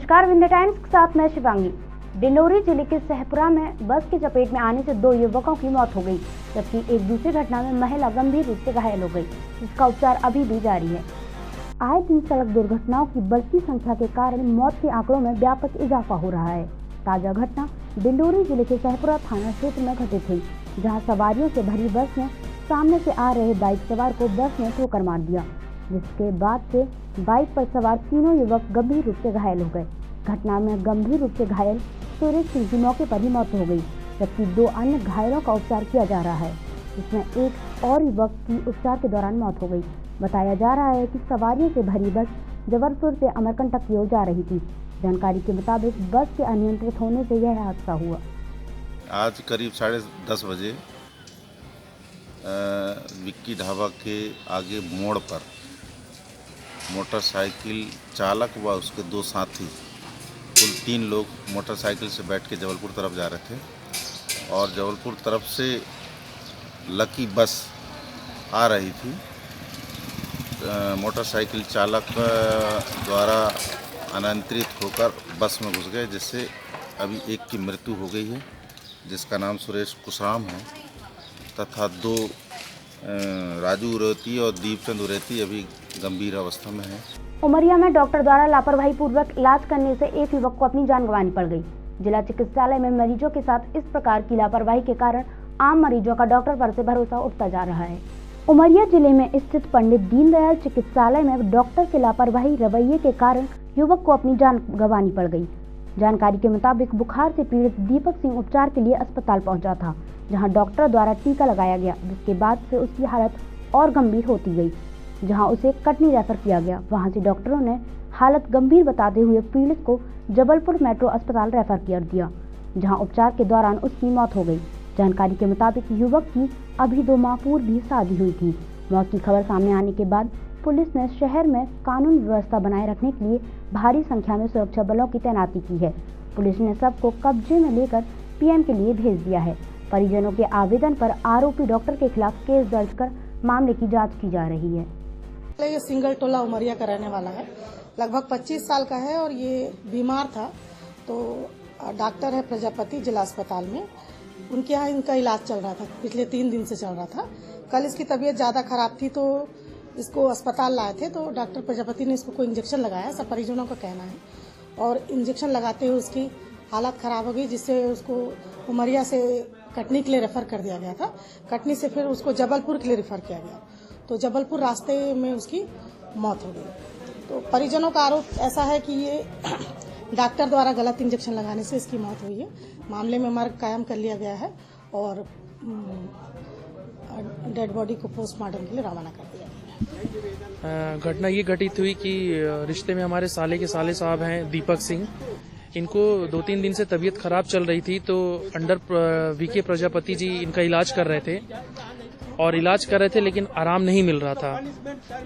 नमस्कार, विंध्य टाइम्स के साथ मैं शिवांगी। डिंडोरी जिले के सहपुरा में बस की चपेट में आने से 2 युवकों की मौत हो गई, जबकि एक दूसरी घटना में महिला गंभीर रूप से घायल हो गई, जिसका उपचार अभी भी जारी है। आए दिन सड़क दुर्घटनाओं की बढ़ती संख्या के कारण मौत के आंकड़ों में व्यापक इजाफा हो रहा है। ताजा घटना डिंडोरी जिले के सहपुरा थाना क्षेत्र में घटित हुई, जहाँ सवारियों से भरी बस ने सामने से आ रहे बाइक सवार को बस ने ठोकर मार दिया, जिसके बाद से बाइक पर सवार तीनों युवक गंभीर रूप से घायल हो गए। घटना में गंभीर रूप से घायल सुरेश सिंह की मौके पर ही मौत हो गई, जबकि 2 अन्य घायलों का उपचार किया जा रहा है, जिसमें एक और युवक की उपचार के दौरान मौत हो गई। बताया जा रहा है कि सवारियों से भरी बस जबलपुर से अमरकंटक की ओर जा रही थी। जानकारी के मुताबिक बस के अनियंत्रित होने से यह हादसा हुआ। आज करीब 10:30 बजे विक्की ढाबा के आगे मोड़ पर मोटरसाइकिल चालक व उसके 2 साथी कुल 3 लोग मोटरसाइकिल से बैठ के जबलपुर तरफ जा रहे थे और जबलपुर तरफ से लकी बस आ रही थी। मोटरसाइकिल चालक द्वारा अनियंत्रित होकर बस में घुस गए, जिससे अभी एक की मृत्यु हो गई है, जिसका नाम सुरेश कुशराम है, तथा 2 राजू उरेती और दीपचंद उरेती अभी गंभीर अवस्था में है। उमरिया में डॉक्टर द्वारा लापरवाही पूर्वक इलाज करने से एक युवक को अपनी जान गंवानी पड़ गई। जिला चिकित्सालय में मरीजों के साथ इस प्रकार की लापरवाही के कारण आम मरीजों का डॉक्टर पर से भरोसा उठता जा रहा है। उमरिया जिले में स्थित पंडित दीनदयाल चिकित्सालय में डॉक्टर के लापरवाही रवैये के कारण युवक को अपनी जान गंवानी पड़ गई। जानकारी के मुताबिक बुखार से पीड़ित दीपक सिंह उपचार के लिए अस्पताल पहुंचा था, जहां डॉक्टर द्वारा टीका लगाया गया, जिसके बाद से उसकी हालत और गंभीर होती गई, जहां उसे कटनी रेफर किया गया। वहां से डॉक्टरों ने हालत गंभीर बताते हुए पीड़ित को जबलपुर मेट्रो अस्पताल रेफर कर दिया, जहां उपचार के दौरान उसकी मौत हो गई। जानकारी के मुताबिक युवक की अभी 2 माह पूर्व भी शादी हुई थी। मौत की खबर सामने आने के बाद पुलिस ने शहर में कानून व्यवस्था बनाए रखने के लिए भारी संख्या में सुरक्षा बलों की तैनाती की है। पुलिस ने सबको कब्जे में लेकर पीएम के लिए भेज दिया है। परिजनों के आवेदन पर आरोपी डॉक्टर के खिलाफ केस दर्ज कर मामले की जांच की जा रही है। ये सिंगल टोला उमरिया का रहने वाला है, लगभग 25 साल का है और ये बीमार था। तो डॉक्टर है प्रजापति जिला अस्पताल में, उनके यहाँ इनका इलाज चल रहा था, पिछले 3 दिन से चल रहा था। कल इसकी तबीयत ज्यादा खराब थी तो इसको अस्पताल लाए थे, तो डॉक्टर प्रजापति ने इसको कोई इंजेक्शन लगाया, सब परिजनों का कहना है, और इंजेक्शन लगाते हुए उसकी हालत खराब हो गई, जिससे उसको उमरिया से कटनी के लिए रेफर कर दिया गया था। कटनी से फिर उसको जबलपुर के लिए रेफर किया गया, तो जबलपुर रास्ते में उसकी मौत हो गई। तो परिजनों का आरोप ऐसा है कि ये डॉक्टर द्वारा गलत इंजेक्शन लगाने से इसकी मौत हुई है। मामले में मर्ग कायम कर लिया गया है और डेड बॉडी को पोस्टमार्टम के लिए रवाना कर दिया गया है। घटना ये घटित हुई कि रिश्ते में हमारे साले के साले साहब हैं दीपक सिंह। इनको 2-3 दिन से तबीयत खराब चल रही थी, तो अंडर वीके प्रजापति जी इनका इलाज कर रहे थे और इलाज कर रहे थे, लेकिन आराम नहीं मिल रहा था।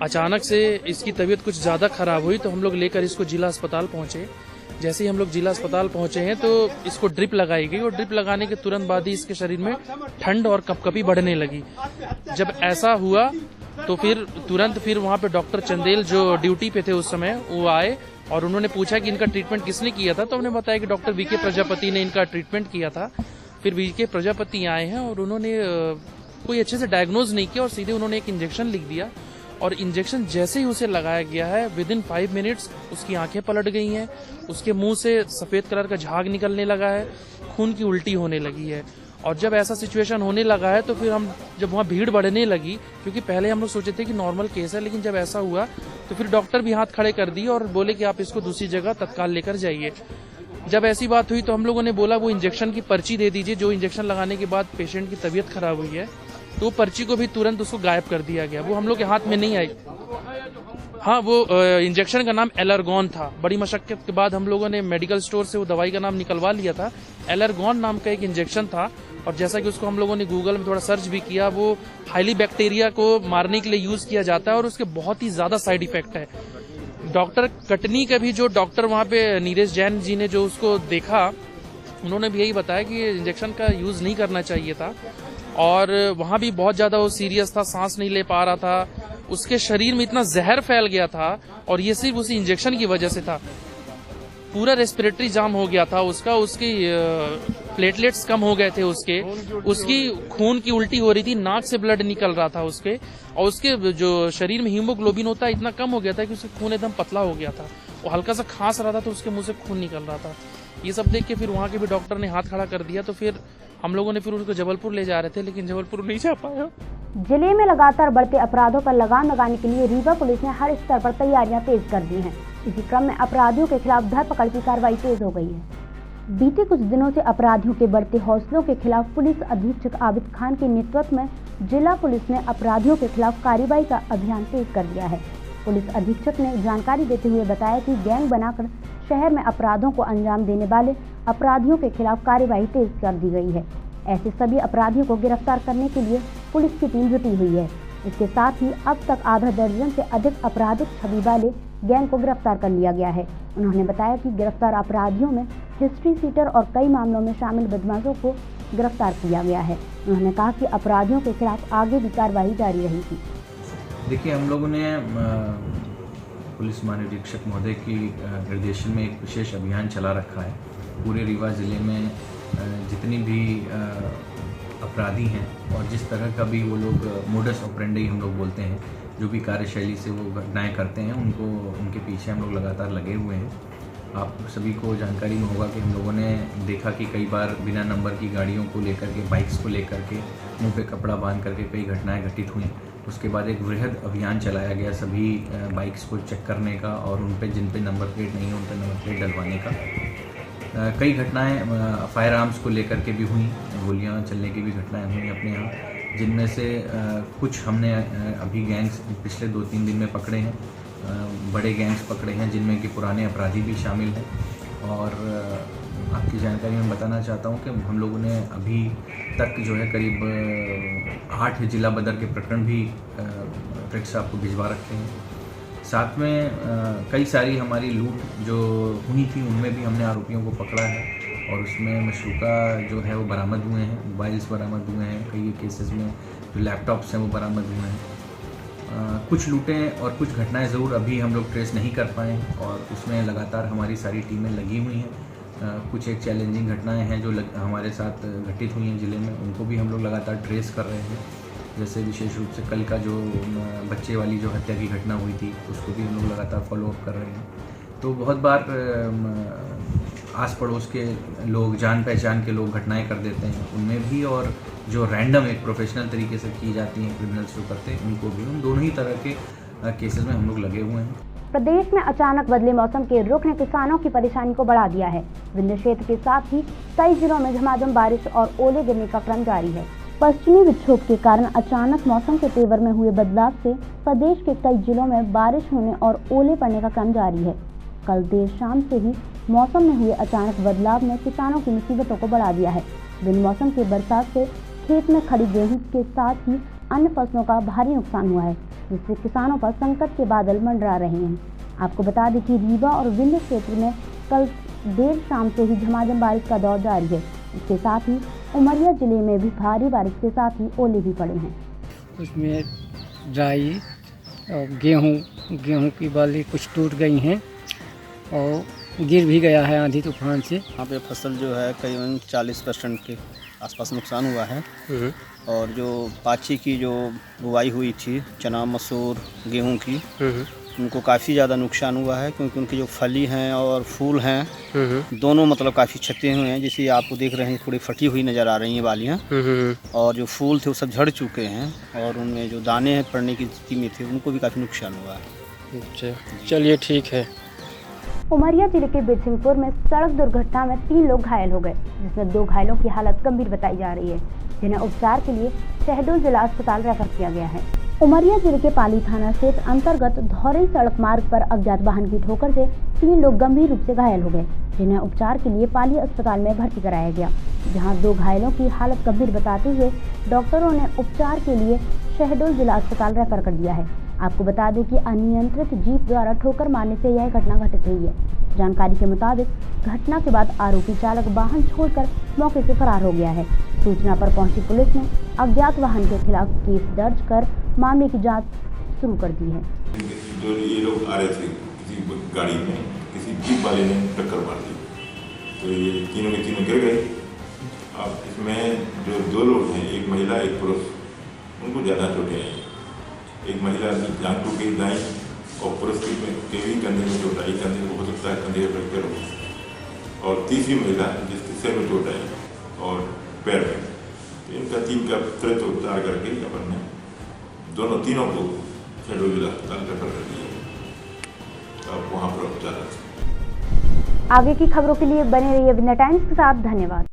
अचानक से इसकी तबीयत कुछ ज्यादा खराब हुई, तो हम लोग लेकर इसको जिला अस्पताल पहुंचे। जैसे ही हम लोग जिला अस्पताल पहुंचे हैं तो इसको ड्रिप लगाई गई, और ड्रिप लगाने के तुरंत बाद ही इसके शरीर में ठंड और कपकपी बढ़ने लगी। जब ऐसा हुआ तो फिर तुरंत वहाँ पे डॉक्टर चंदेल जो ड्यूटी पे थे उस समय, वो आए और उन्होंने पूछा कि इनका ट्रीटमेंट किसने किया था, तो उन्होंने बताया कि डॉक्टर वीके प्रजापति ने इनका ट्रीटमेंट किया था। फिर वीके प्रजापति आए हैं और उन्होंने कोई अच्छे से डायग्नोज नहीं किया और सीधे उन्होंने एक इंजेक्शन लिख दिया, और इंजेक्शन जैसे ही उसे लगाया गया है विदिन 5 मिनट्स उसकी आंखें पलट गई हैं, उसके मुंह से सफेद कलर का झाग निकलने लगा है, खून की उल्टी होने लगी है। और जब ऐसा सिचुएशन होने लगा है तो फिर हम जब वहाँ भीड़ बढ़ने लगी, क्योंकि पहले हम लोग सोचे थे कि नॉर्मल केस है, लेकिन जब ऐसा हुआ तो फिर डॉक्टर भी हाथ खड़े कर दिए और बोले कि आप इसको दूसरी जगह तत्काल लेकर जाइए। जब ऐसी बात हुई तो हम लोगों ने बोला वो इंजेक्शन की पर्ची दे दीजिए, जो इंजेक्शन लगाने के बाद पेशेंट की तबीयत खराब हुई है, तो पर्ची को भी तुरंत उसको गायब कर दिया गया, वो हम लोग के हाथ में नहीं आई। हाँ, वो इंजेक्शन का नाम एलर्गॉन था। बड़ी मशक्कत के बाद हम लोगों ने मेडिकल स्टोर से वो दवाई का नाम निकलवा लिया था। एलर्गॉन नाम का एक इंजेक्शन था, और जैसा कि उसको हम लोगों ने गूगल में थोड़ा सर्च भी किया, वो हाईली बैक्टीरिया को मारने के लिए यूज किया जाता है और उसके बहुत ही ज्यादा साइड इफेक्ट है। डॉक्टर कटनी का भी जो डॉक्टर वहाँ पे नीरज जैन जी ने जो उसको देखा, उन्होंने भी यही बताया कि इंजेक्शन का यूज नहीं करना चाहिए था, और वहाँ भी बहुत ज्यादा वो सीरियस था, सांस नहीं ले पा रहा था, उसके शरीर में इतना जहर फैल गया था, और ये सिर्फ उसी इंजेक्शन की वजह से था। पूरा रेस्पिरेटरी जाम हो गया था उसका, उसकी प्लेटलेट्स कम हो गए थे उसकी खून की उल्टी हो रही थी, नाक से ब्लड निकल रहा था उसके, और उसके जो शरीर में हीमोग्लोबिन होता है इतना कम हो गया था कि उसका खून एकदम पतला हो गया था। वो हल्का सा खांस रहा था तो उसके मुंह से खून निकल रहा था। ये सब देख के फिर वहाँ के भी डॉक्टर ने हाथ खड़ा कर दिया, तो फिर हम लोगों ने फिर उसको जबलपुर ले जा रहे थे, लेकिन जबलपुर नहीं जा पाया। जिले में लगातार बढ़ते अपराधों पर लगाम लगाने के लिए रीवा पुलिस ने हर स्तर पर तैयारियां तेज कर दी हैं। इसी क्रम में अपराधियों के खिलाफ धरपकड़ की कार्रवाई तेज हो गई है। बीते कुछ दिनों से अपराधियों के बढ़ते हौसलों के खिलाफ पुलिस अधीक्षक आबिद खान के नेतृत्व में जिला पुलिस ने अपराधियों के खिलाफ कार्रवाई का अभियान तेज कर दिया है। पुलिस अधीक्षक ने जानकारी देते हुए बताया कि गैंग बनाकर शहर में अपराधों को अंजाम देने वाले अपराधियों के खिलाफ कार्रवाई तेज कर दी गई है। ऐसे सभी अपराधियों को गिरफ्तार करने के लिए पुलिस की टीम जुटी हुई है। इसके साथ ही अब तक आधा दर्जन से अधिक आपराधिक छवि वाले गैंग को गिरफ्तार कर लिया गया है। उन्होंने बताया कि गिरफ्तार अपराधियों में हिस्ट्री सीटर और कई मामलों में शामिल बदमाशों को गिरफ्तार किया गया है। उन्होंने कहा कि अपराधियों के खिलाफ आगे भी कार्रवाई जारी रहेगी। देखिए, हम लोगों ने पुलिस महानिरीक्षक महोदय की निर्देशन में एक विशेष अभियान चला रखा है। पूरे रीवा ज़िले में जितनी भी अपराधी हैं और जिस तरह का भी वो लोग मोडस ऑपरेंडी हम लोग बोलते हैं, जो भी कार्यशैली से वो घटनाएं करते हैं, उनके पीछे हम लोग लगातार लगे हुए हैं। आप सभी को जानकारी में होगा कि हम लोगों ने देखा कि कई बार बिना नंबर की गाड़ियों को लेकर के, बाइक्स को लेकर के, मुंह पे कपड़ा बांध करके कई घटनाएं घटित हुई। उसके बाद एक वृहद अभियान चलाया गया सभी बाइक्स को चेक करने का और उन पे जिन पे नंबर प्लेट नहीं है उन पे नंबर प्लेट डलवाने का। कई घटनाएं फायर आर्म्स को लेकर के भी हुई, गोलियां चलने की भी घटनाएं हुई अपने यहाँ, जिनमें से कुछ हमने अभी गैंग्स पिछले 2-3 दिन में पकड़े हैं। बड़े गैंग्स पकड़े हैं जिनमें कि पुराने अपराधी भी शामिल हैं। और आपकी जानकारी में बताना चाहता हूं कि हम लोगों ने अभी तक जो है करीब 8 जिला बदर के प्रकरण भी प्रेक्षक आपको भिजवा रखे हैं। साथ में कई सारी हमारी लूट जो हुई थी उनमें भी हमने आरोपियों को पकड़ा है और उसमें मशरूका जो है वो बरामद हुए हैं, मोबाइल्स बरामद हुए हैं, कई केसेस में जो लैपटॉप्स हैं वो बरामद हुए हैं। कुछ लूटें और कुछ घटनाएं ज़रूर अभी हम लोग ट्रेस नहीं कर पाए और उसमें लगातार हमारी सारी टीमें लगी हुई हैं। कुछ एक चैलेंजिंग घटनाएं हैं जो हमारे साथ घटित हुई हैं ज़िले में, उनको भी हम लोग लगातार ट्रेस कर रहे हैं। जैसे विशेष रूप से कल का जो बच्चे वाली जो हत्या की घटना हुई थी उसको भी हम लोग लगातार फॉलोअप कर रहे हैं। तो बहुत बार आस पड़ोस के लोग, जान पहचान के लोग घटनाएं कर देते हैं, उनमें भी, और जो रैंडम एक प्रोफेशनल तरीके से की जाती हैं क्रिमिनल्स जो करते हैं उनको भी, उन दोनों ही तरह के केसेस में हम लोग लगे हुए हैं। प्रदेश में अचानक बदले मौसम के रुख ने किसानों की परेशानी को बढ़ा दिया है। विंध्य क्षेत्र के साथ ही कई जिलों में झमाझम बारिश और ओले गिरने का क्रम जारी है। पश्चिमी विक्षोभ के कारण अचानक मौसम के तेवर में हुए बदलाव से प्रदेश के कई जिलों में बारिश होने और ओले पड़ने का क्रम जारी है। कल देर शाम से ही मौसम में हुए अचानक बदलाव ने किसानों की मुसीबतों को बढ़ा दिया है। बिन मौसम की बरसात से खेत में खड़ी गेहूं के साथ ही अन्य फसलों का भारी नुकसान हुआ है, जिससे किसानों पर संकट के बादल मंडरा रहे हैं। आपको बता दें कि रीवा और विंध्य क्षेत्र में कल देर शाम से ही झमाझम बारिश का दौर जारी है। इसके साथ ही उमरिया जिले में भी भारी बारिश के साथ ही ओले भी पड़े हैं। उसमें राई और गेहूं की बाली कुछ टूट गई हैं और गिर भी गया है आंधी तूफान से। यहाँ पे फसल जो है करीबन 40% के आसपास नुकसान हुआ है। और जो पाची की जो बुआई हुई थी, चना मसूर गेहूं की, उनको काफ़ी ज़्यादा नुकसान हुआ है, क्योंकि उनकी जो फली हैं और फूल हैं दोनों मतलब काफ़ी क्षति हुए हैं। जैसे आपको देख रहे हैं थोड़ी फटी हुई नज़र आ रही हैं बालियाँ, और जो फूल थे वो सब झड़ चुके हैं और उनमें जो दाने हैं पड़ने की स्थिति में थे उनको भी काफ़ी नुकसान हुआ है। अच्छा, चलिए ठीक है। उमरिया जिले के बिरसिंहपुर में सड़क दुर्घटना में 3 लोग घायल हो गए, जिसमें 2 घायलों की हालत गंभीर बताई जा रही है, जिन्हें उपचार के लिए शहडोल जिला अस्पताल रेफर किया गया है। उमरिया जिले के पाली थाना क्षेत्र अंतर्गत धौरई सड़क मार्ग पर अज्ञात वाहन की ठोकर से 3 लोग गंभीर रूप से घायल हो गए, जिन्हें उपचार के लिए पाली अस्पताल में भर्ती कराया गया, जहां 2 घायलों की हालत गंभीर बताते हुए डॉक्टरों ने उपचार के लिए शहडोल जिला अस्पताल रेफर कर दिया है। आपको बता दें कि अनियंत्रित जीप द्वारा ठोकर मारने से यह घटना घटित हुई है। जानकारी के मुताबिक घटना के बाद आरोपी चालक वाहन छोड़कर मौके से फरार हो गया है। सूचना पर पहुंची पुलिस ने अज्ञात वाहन के खिलाफ केस दर्ज कर मामले की जांच शुरू कर दी है। जो ये लोग आ रहे थे किसी गाड़ी में, किसी जीप वाले ने टक्कर मार दी, तो ये तीनों के तीनों गिर गए। अब इसमें जो 2 लोग हैं, एक महिला एक पुरुष, उनको ज़्यादा चोटें हैं। एक महिला की जान टूट गई दाई, और पुरुष के भी कंधे में चोट आई, कंधे को हो सकता है कंधे का फ्रैक्चर हो, और तीसरी महिला जिसके सिर में चोट आई और पैर में, तो इनका 3 का तुरंत उपचार करके अपन ने तीनों को शहडोल जिला अस्पताल रेफर कर दिया। अब वहाँ पर उपचार। आगे की खबरों के लिए बने रहिए विंध्य टाइम्स के साथ। धन्यवाद।